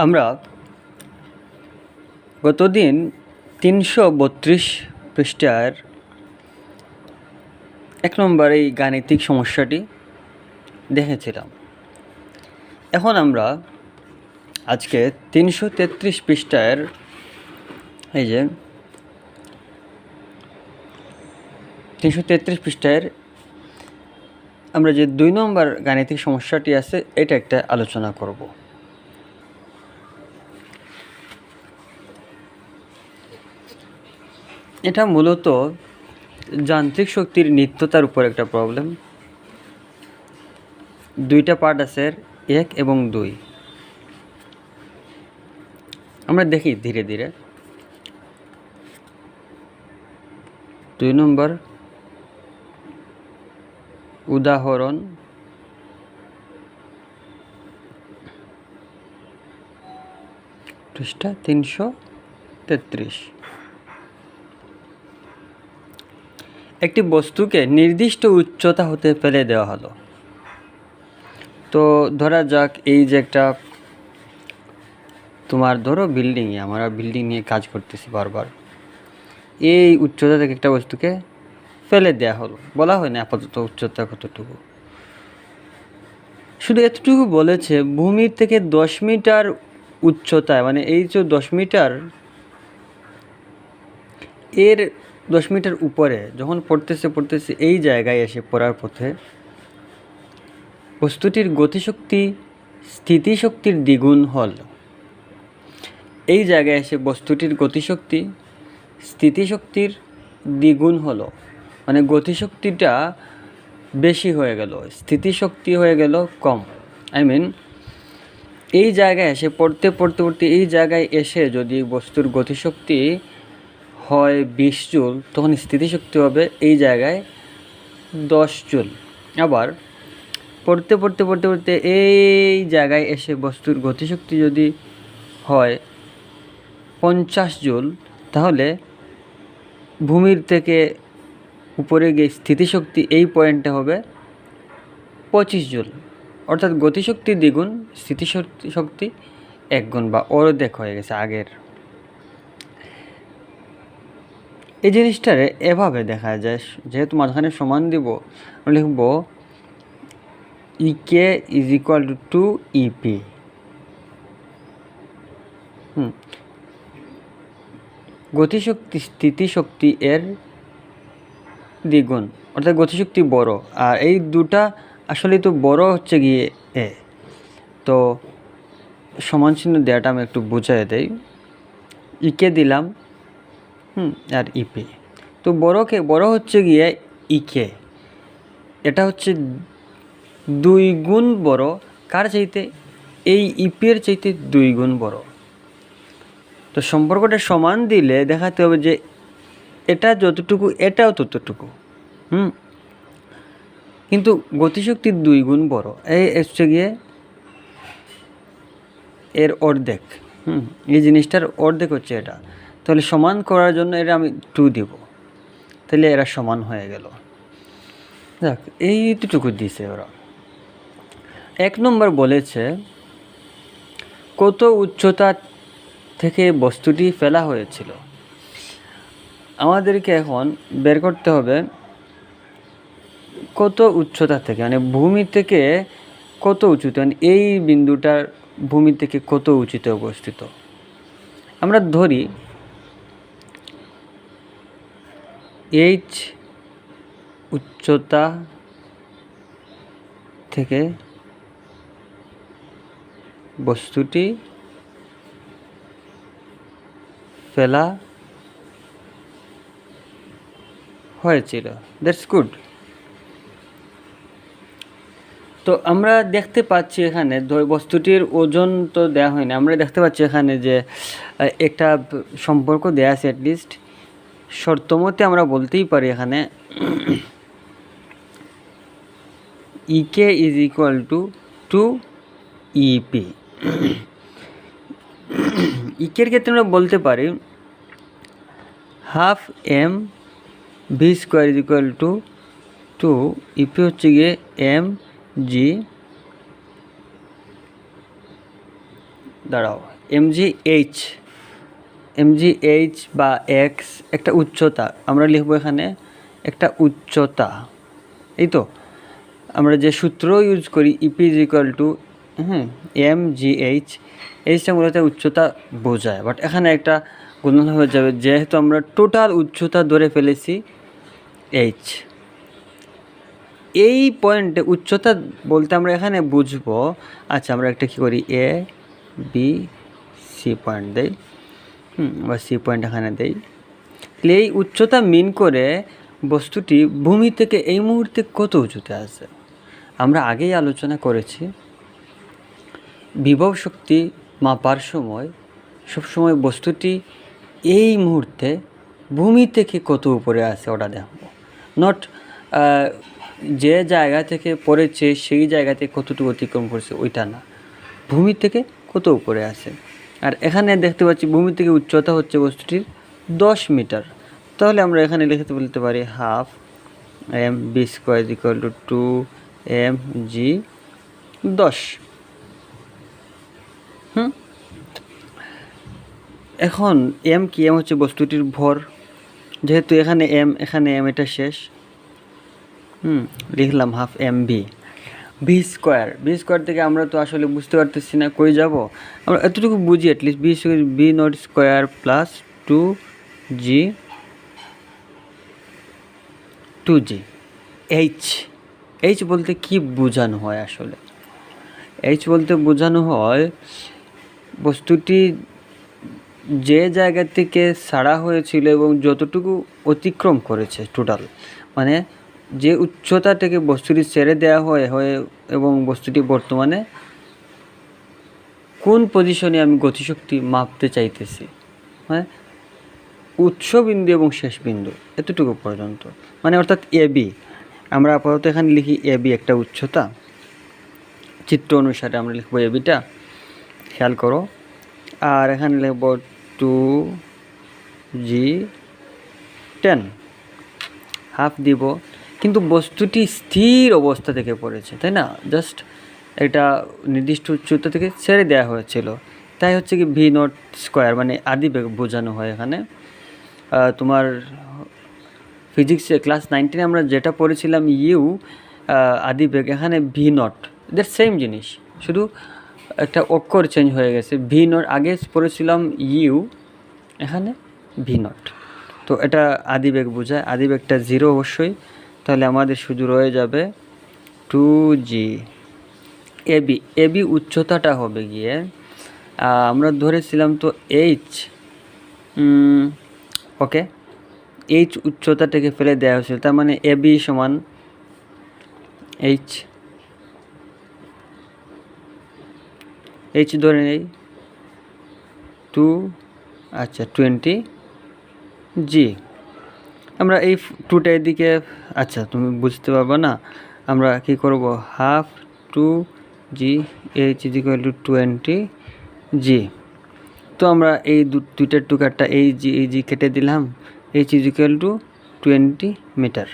আমরা গতদিন ৩৩২ পৃষ্ঠার ১ নম্বর এই গাণিতিক সমস্যাটি দেখেছিলাম। এখন আমরা আজকে ৩৩৩ পৃষ্ঠার এই যে ৩৩৩ পৃষ্ঠার আমরা যে ২ নম্বর গাণিতিক সমস্যাটি আছে এটা একটা আলোচনা করব। এটা মূলত যান্ত্রিক শক্তির নিত্যতার উপর একটা প্রবলেম। দুইটা পার্ট আছে, ১ এবং ২। আমরা দেখি ধীরে ধীরে। ২ নম্বর উদাহরণ পৃষ্ঠা ৩৩৩। একটি বস্তুকে নির্দিষ্ট উচ্চতা হতে ফেলে দেওয়া হলো। তো ধরা যাক এই যে একটা তোমার ধরো বিল্ডিংয়ে, আমরা বিল্ডিং নিয়ে কাজ করতেছি বারবার, এই উচ্চতা থেকে একটা বস্তুকে ফেলে দেওয়া হলো। বলা হয় না আপাতত উচ্চতা কতটুকু, শুধু এতটুকু বলেছে ভূমির থেকে 10 মিটার উচ্চতায়, মানে এই যে 10 মিটার, এর 10 মিটার উপরে যখন পড়তেছে এই জায়গায় এসে পড়ার পথে বস্তুটির গতিশক্তি স্থিতিশক্তির দ্বিগুণ হল। এই জায়গায় এসে বস্তুটির গতিশক্তি স্থিতিশক্তির দ্বিগুণ হলো, মানে গতিশক্তিটা বেশি হয়ে গেল, স্থিতিশক্তি হয়ে গেল কম। এই জায়গায় এসে পড়তে এই জায়গায় এসে যদি বস্তুর গতিশক্তি হয় 20 জুল, তখন স্থিতিশক্তি হবে এই জায়গায় 10 জুল। আবার পড়তে এই জায়গায় এসে বস্তুর গতিশক্তি যদি হয় 50 জুল, তাহলে ভূমির থেকে উপরে গিয়ে স্থিতিশক্তি এই পয়েন্টে হবে 25 জুল। অর্থাৎ গতিশক্তি দ্বিগুণ, স্থিতিশক্তি 1 গুণ বা অর্ধেক হয়ে গেছে আগের। এই জিনিসটারে এভাবে দেখা যায়, যেহেতু মাঝখানে সমান দিব, লিখব ইকে ইজ ইকুয়াল টু ইপি। গতিশক্তি স্থিতিশক্তি এর দ্বিগুণ, অর্থাৎ গতিশক্তি বড়, আর এই দুটা আসলে তো বড় হচ্ছে গিয়ে এ। তো সমান চিহ্ন দেওয়াটা আমি একটু বুঝাই দেই। ইকে দিলাম আর ইপি। তো বড় হচ্ছে গিয়ে ইকে, এটা হচ্ছে 2 গুণ বড়। কার চাইতে? এই ইপির চাইতে 2 গুণ বড়। তো সম্পর্কটা সমান দিলে দেখাতে হবে যে এটা যতটুকু এটাও ততটুকু। কিন্তু গতিশক্তির 2 গুণ বড়, এই হচ্ছে গিয়ে এর অর্ধেক। এই জিনিসটার অর্ধেক হচ্ছে এটা। তাহলে সমান করার জন্য এটা আমি 2 দিব, তাহলে এরা সমান হয়ে গেল। দেখ এইটুকু দিছে ওরা। 1 নম্বর বলেছে কত উচ্চতা থেকে বস্তুটি ফেলা হয়েছিল। আমাদেরকে এখন বের করতে হবে কত উচ্চতা থেকে, মানে ভূমি থেকে কত উঁচুতে, মানে এই বিন্দুটার ভূমি থেকে কত উঁচুতে অবস্থিত। আমরা ধরি এইচ উচ্চতা থেকে বস্তুটি ফেলা হয়েছিল। That's good. তো আমরা দেখতে পাচ্ছি এখানে বস্তুটির ওজন তো দেওয়া হয়নি, আমরা দেখতে পাচ্ছি এখানে যে একটা সম্পর্ক দেওয়া আছে। অ্যাটলিস্ট শর্তমতে আমরা বলতেই পারি এখানে E K is equal to E P. ইকের ক্ষেত্রে আমরা বলতে পারি half M V square is equal to E P হচ্ছে গিয়ে এম জি দাঁড়াও, mgh বা x একটা উচ্চতা, আমরা লিখবো এখানে একটা উচ্চতা। এই তো আমরা যে সূত্র ইউজ করি E P is equal to mgh, এইচটা মূলত উচ্চতা বোঝায়, বাট এখানে একটা গুণন হয়ে যাবে যেহেতু আমরা টোটাল উচ্চতা ধরে ফেলেছি h। এই পয়েন্টে উচ্চতা বলতে আমরা এখানে বুঝবো, আচ্ছা আমরা একটা কী করি এ বি সি পয়েন্ট দেই, বা সি পয়েন্ট এখানে দেই। এই উচ্চতা মিন করে বস্তুটি ভূমি থেকে এই মুহূর্তে কত উঁচুতে আছে। আমরা আগেই আলোচনা করেছি বিভব শক্তি মাপার সময় সবসময় বস্তুটি এই মুহূর্তে ভূমি থেকে কত উপরে আছে ওটা দেখব, নট যে জায়গা থেকে পড়েছে সেই জায়গাতে কতটুকু অতিক্রম করছে ওইটা না, ভূমি থেকে কত উপরে আছে। আর এখানে দেখতে পাচ্ছি ভূমি থেকে উচ্চতা হচ্ছে বস্তুটির 10 মিটার। তাহলে আমরা এখানে লিখতে বলতে পারি half M V square equal to 2 mg 10। এখন এম কি, এম হচ্ছে বস্তুটির ভর, যেহেতু এখানে এম এটা শেষ, লিখলাম হাফ এম বি স্কোয়ার থেকে আমরা তো আসলে বুঝতে পারতেছি না কই যাব, আমরা এতটুকু বুঝি at least V naught square plus 2g H বলতে কি বোঝানো হয়, আসলে এইচ বলতে বোঝানো হয় বস্তুটি যে জায়গা থেকে ছাড়া হয়েছিল এবং যতটুকু অতিক্রম করেছে টোটাল, মানে যে উচ্চতা থেকে বস্তুটি ছেড়ে দেওয়া হয় এবং বস্তুটি বর্তমানে কোন পজিশনে আমি গতিশক্তি মাপতে চাইতেছি, মানে উৎস বিন্দু এবং শেষ বিন্দু এতটুকু পর্যন্ত, মানে অর্থাৎ এবি। আমরা আপাতত এখানে লিখি এবি একটা উচ্চতা, চিত্র অনুসারে আমরা লিখব এবিটা, খেয়াল করো। আর এখানে লিখব 2g10 হাফ দিব, কিন্তু বস্তুটি স্থির অবস্থা থেকে পড়েছে, তাই না, জাস্ট এটা নির্দিষ্ট উচ্চতা থেকে ছেড়ে দেওয়া হয়েছিল, তাই হচ্ছে কি ভি নট স্কোয়ার, মানে আদি বেগ বোঝানো হয় এখানে। তোমার ফিজিক্সে ক্লাস 9 আমরা যেটা পড়েছিলাম ইউ আদি বেগ, এখানে ভি নট, দ্যাট সেম জিনিস, শুধু একটা অক্ষর চেঞ্জ হয়ে গেছে। ভি নট আগে পড়েছিলাম ইউ, এখানে ভি নট, তো এটা আদি বেগ বোঝায়, আদি বেগটা 0 অবশ্যই, তাহলে আমাদের শুধু রয়ে যাবে 2g। এবি উচ্চতাটা হবে গিয়ে আমরা ধরেছিলাম তো এইচ, ওকে এইচ উচ্চতাটাকে ফেলে দেওয়া হয়েছিল, তার মানে এবি সমান এইচ ধরে নেই 20g। আমরা এই 2টা এদিকে, আচ্ছা তুমি বুঝতে পারবে না, আমরা কি করব half 2g H is equal two 20g। তো আমরা এই দুইটার টুকারটা এই জি কেটে দিলাম, H is equal to 20 metre.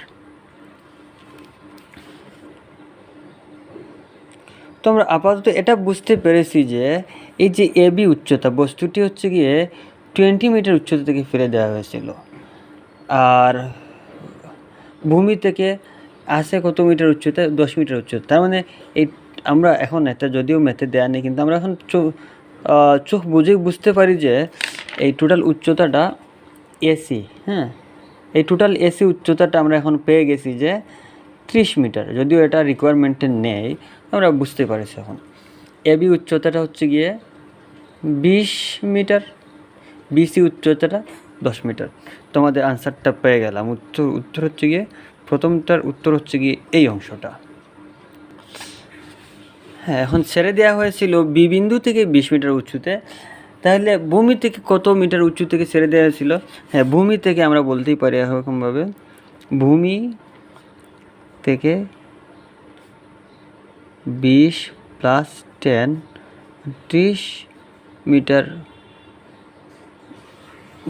তো আমরা আপাতত এটা বুঝতে পেরেছি যে এই যে এবি উচ্চতা, বস্তুটি হচ্ছে গিয়ে 20 মিটার উচ্চতা থেকে ফেলে দেওয়া হয়েছিল, আর ভূমি থেকে আসে কত মিটার উচ্চতা, 10 মিটার উচ্চতা। তার মানে এই আমরা এখন এটা যদিও ম্যাথে দেওয়া নেই, কিন্তু আমরা এখন চোখ বুঝে বুঝতে পারি যে এই টোটাল উচ্চতাটা এসি, এই টোটাল এসি উচ্চতাটা আমরা এখন পেয়ে গেছি যে 30 মিটার, যদিও এটা রিকোয়ারমেন্টে নেই, আমরা বুঝতে পারছি এখন। এবি উচ্চতাটা হচ্ছে গিয়ে 20 মিটার, বিসি উচ্চতাটা 10 মিটার। তোমাদের আনসারটা পেয়ে গেলাম, উত্তর হচ্ছে গিয়ে প্রথমটার উত্তর হচ্ছে গিয়ে এই অংশটা। হ্যাঁ, এখন ছেড়ে দেওয়া হয়েছিল বি বিন্দু থেকে 20 মিটার উঁচুতে, তাহলে ভূমি থেকে কত মিটার উঁচু থেকে ছেড়ে দেওয়া হয়েছিল? হ্যাঁ, ভূমি থেকে আমরা বলতেই পারি এরকমভাবে, ভূমি থেকে 20 প্লাস 10 30 মিটার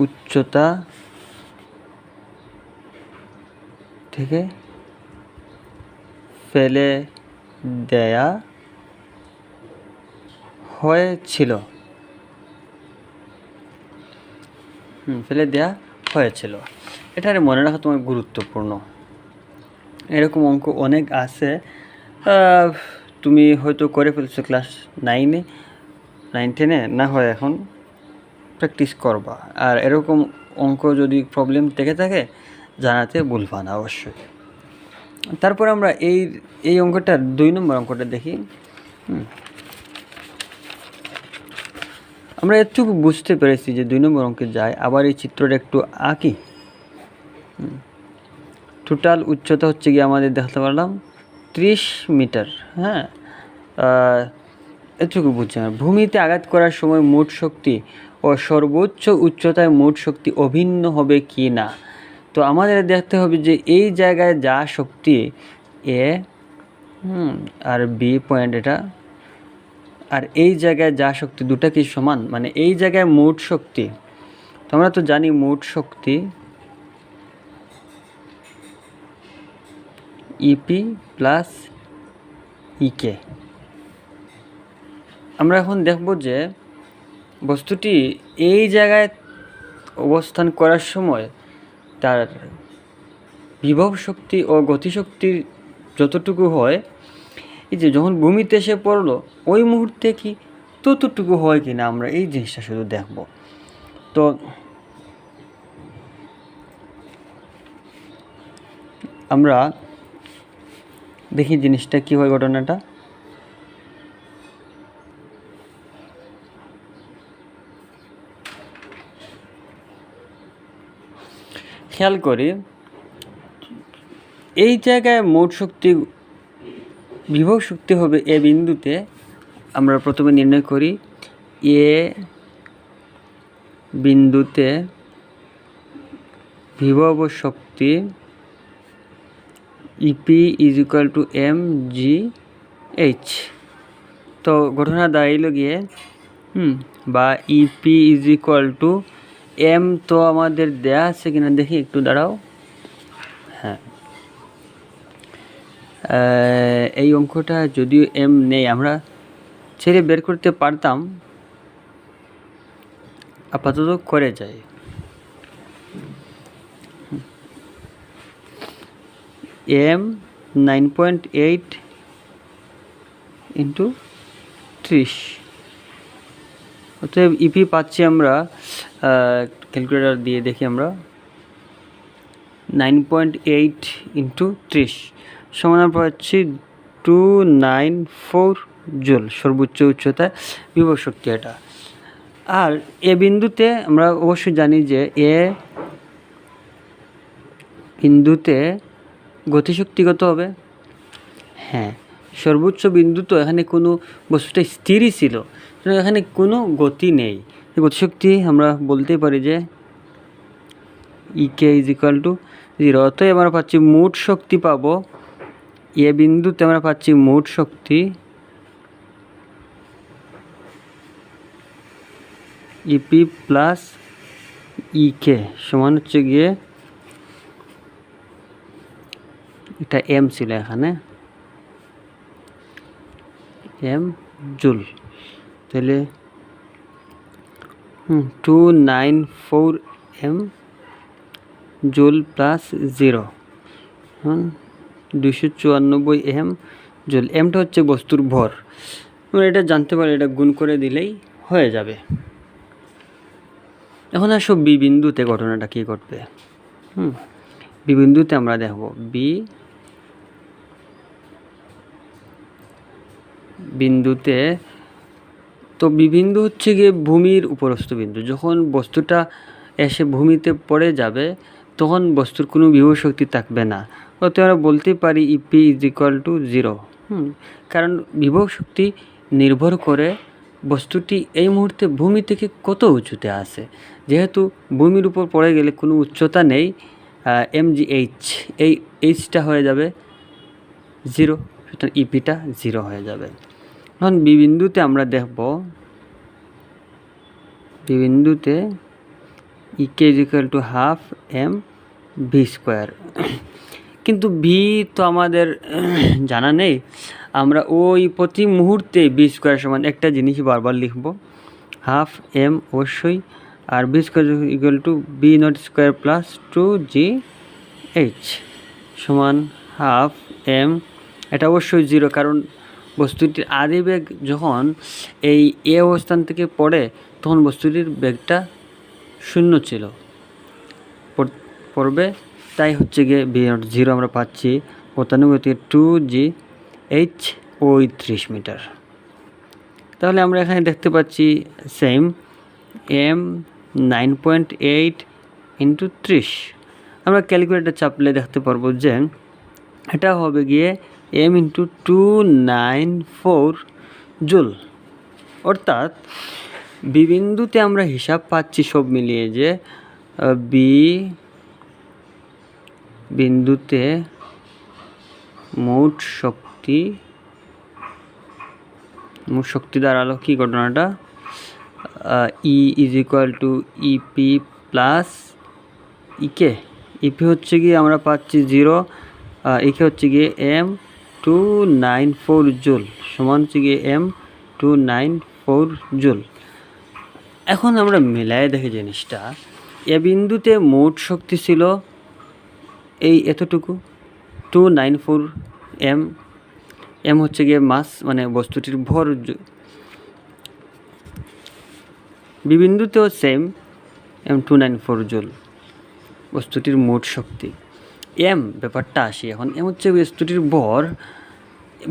উচ্চতা থেকে ফেলে দেয়া হয়েছিল। ফেলে দেওয়া হয়েছিল। এটারে মনে রাখা তোমার গুরুত্বপূর্ণ। এরকম অঙ্ক অনেক আছে, তুমি হয়তো করে ফেলছো ক্লাস 9 10 না হয় এখন প্র্যাকটিস করবা। আর এরকম অঙ্ক যদি প্রবলেম থেকে থাকে জানাতে ভুলবা না অবশ্যই। তারপর আমরা এই অঙ্কটার 2 নম্বর অঙ্কটা দেখি। আমরা এতটুকু বুঝতে পেরেছি যে 2 নম্বর অঙ্কে যায়। আবার এই চিত্রটা একটু আঁকি। টোটাল উচ্চতা হচ্ছে গিয়ে আমাদের দেখতে পারলাম 30 মিটার। হ্যাঁ, এটুকু বুঝছি। ভূমিতে আঘাত করার সময় মোট শক্তি ও সর্বোচ্চ উচ্চতায় মোট শক্তি অভিন্ন হবে কি না। তো আমাদের দেখতে হবে যে এই জায়গায় যা শক্তি এ আর বি পয়েন্ট এটা, আর এই জায়গায় যা শক্তি দুটা কি সমান, মানে এই জায়গায় মোট শক্তি, তোমরা তো জানি মোট শক্তি ইপি প্লাস ইকে। আমরা এখন দেখব যে বস্তুটি এই জায়গায় অবস্থান করার সময় তার বিভব শক্তি ও গতিশক্তির যতটুকু হয়, এই যে যখন ভূমিতে এসে পড়লো ওই মুহূর্তে কি ততটুকু হয় কি না, আমরা এই জিনিসটা শুধু দেখব। তো আমরা দেখি জিনিসটা কি হয়, ঘটনাটা। খেয়াল করি এই জায়গায় মোট শক্তি বিভব শক্তি হবে এ বিন্দুতে। আমরা প্রথমে নির্ণয় করি এ বিন্দুতে বিভব শক্তি EP is equal to M G H. তো ঘটনা দাঁড়াইল গিয়ে বা EP is equal to M. তো আমাদের দেয়া আছে কিনা দেখি, একটু দাঁড়াও। হ্যাঁ, এই অঙ্কটা যদিও এম নেই, আমরা ছেড়ে বের করতে পারতাম, আপাতত করে যাই। M 9.8 into 30। অতএব ইপি পাচ্ছি আমরা, ক্যালকুলেটর দিয়ে দেখি আমরা, 9.8 ইন্টু 30 সমান পাচ্ছি 294 জুল সর্বোচ্চ উচ্চতায় বিভব শক্তি এটা। আর এ বিন্দুতে আমরা অবশ্যই জানি যে এ বিন্দুতে গতিশক্তি কত হবে। হ্যাঁ, সর্বোচ্চ বিন্দু, তো এখানে কোনো বস্তুটা স্থিরই ছিল, এখানে কোনো গতি নেই। গতিশক্তি আমরা বলতেই পারি যে ইকে ইজ ইকুয়াল টু 0। অতএব আমরা পাচ্ছি মোট শক্তি পাবো এ বিন্দুতে, আমরা পাচ্ছি মোট শক্তি ইপি প্লাস ইকে সমান হচ্ছে গিয়ে, এটা এম ছিল এখানে, এম জুল। তাহলে 294 M joule plus 0 294 M joule. এমটা হচ্ছে বস্তুর ভর। আমরা এটা জানতে পারি, এটা গুণ করে দিলেই হয়ে যাবে। এখন আসো বি বিন্দুতে ঘটনাটা কী ঘটবে। বি বিন্দুতে আমরা দেখব বি বিন্দুতে, তো বি বিন্দু হচ্ছে গিয়ে ভূমির উপরস্থ বিন্দু। যখন বস্তুটা এসে ভূমিতে পড়ে যাবে তখন বস্তুর কোনো বিভব শক্তি থাকবে না। অতএব আমরা বলতে পারি ইপি ইজ ইকুয়াল টু 0। কারণ বিভব শক্তি নির্ভর করে বস্তুটি এই মুহূর্তে ভূমি থেকে কত উঁচুতে আছে। যেহেতু ভূমির উপর পড়ে গেলে কোনো উচ্চতা নেই, mgh, এই এইচটা হয়ে যাবে 0, সুতরাং ইপিটা 0 হয়ে যাবে। এখন বি বিন্দুতে আমরা দেখব, বি বিন্দুতে EK is equal to half M V square. কিন্তু ভি তো আমাদের জানা নেই, আমরা ওই প্রতি মুহূর্তে ভি স্কোয়ার সমান একটা জিনিস বারবার লিখব, হাফ এম অবশ্যই আর V square equal to V naught square plus 2gh সমান হাফ এম। এটা অবশ্যই 0, কারণ বস্তুটির আদি বেগ যখন এই এ অবস্থান থেকে পড়ে তখন বস্তুটির বেগটা 0 ছিল, পড়বে, তাই হচ্ছে গিয়ে বি নট 0 আমরা পাচ্ছি। গতানুগতিক 2gh ওই 30 মিটার। তাহলে আমরা এখানে দেখতে পাচ্ছি সেম এম 9.8 ইন্টু 30। আমরা ক্যালকুলেটর চাপলে দেখতে পারবো যে এটা হবে গিয়ে এম ইন্টু 294 জুল। অর্থাৎ বি বিন্দুতে আমরা হিসাব পাচ্ছি সব মিলিয়ে যে বি বিন্দুতে মোট শক্তি দাঁড়ালো কি ঘটনাটা, E is equal to EP plus EK. EP হচ্ছে গিয়ে আমরা পাচ্ছি 0, ইকে হচ্ছে গিয়ে এম 294 জুল সমান হচ্ছে গিয়ে এম 294 জুল। এখন আমরা মিলায় দেখি জিনিসটা, এ বিন্দুতে মোট শক্তি ছিল এই এতটুকু 294 এম। এম হচ্ছে গিয়ে মাস মানে বস্তুটির ভর। বিবিন্দুতেও সেম এম 294 জুল বস্তুটির মোট শক্তি। এম ব্যাপারটা আসি এখন, এম হচ্ছে বস্তুটির ভর।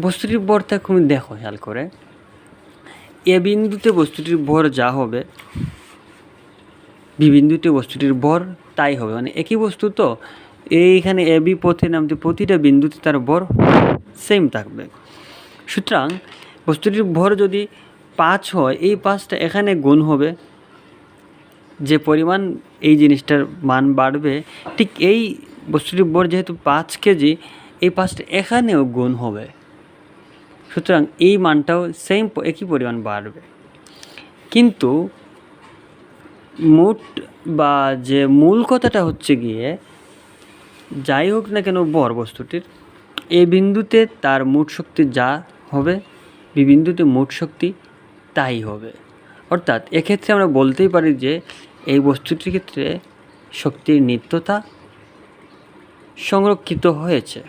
বস্তুটির ভরটা তুমি দেখো খেয়াল করে, এ বিন্দুতে বস্তুটির ভর যা হবে বিবিন্দুতে বস্তুটির ভর তাই হবে, মানে একই বস্তু তো। এইখানে এ বি পথে নামতে প্রতিটা বিন্দুতে তার ভর সেম থাকবে। সুতরাং বস্তুটির ভর যদি 5 হয়, এই 5টা এখানে গুণ হবে, যে পরিমাণ এই জিনিসটার মান বাড়বে ঠিক এই বস্তুটির ভর যেহেতু 5 কেজি, এই 5টা এখানেও গুণ হবে। সুতরাং এই মানটাও সেম একই পরিমাণ বাড়বে। কিন্তু মোট বা যে মূল কথাটা হচ্ছে গিয়ে যাই হোক না কেন ভর বস্তুটির, এ বিন্দুতে তার মোট শক্তি যা হবে বি বিন্দুতে মোট শক্তি তাই হবে। অর্থাৎ এক্ষেত্রে আমরা বলতেই পারি যে এই বস্তুটির ক্ষেত্রে শক্তির নিত্যতা সংরক্ষিত হয়েছে।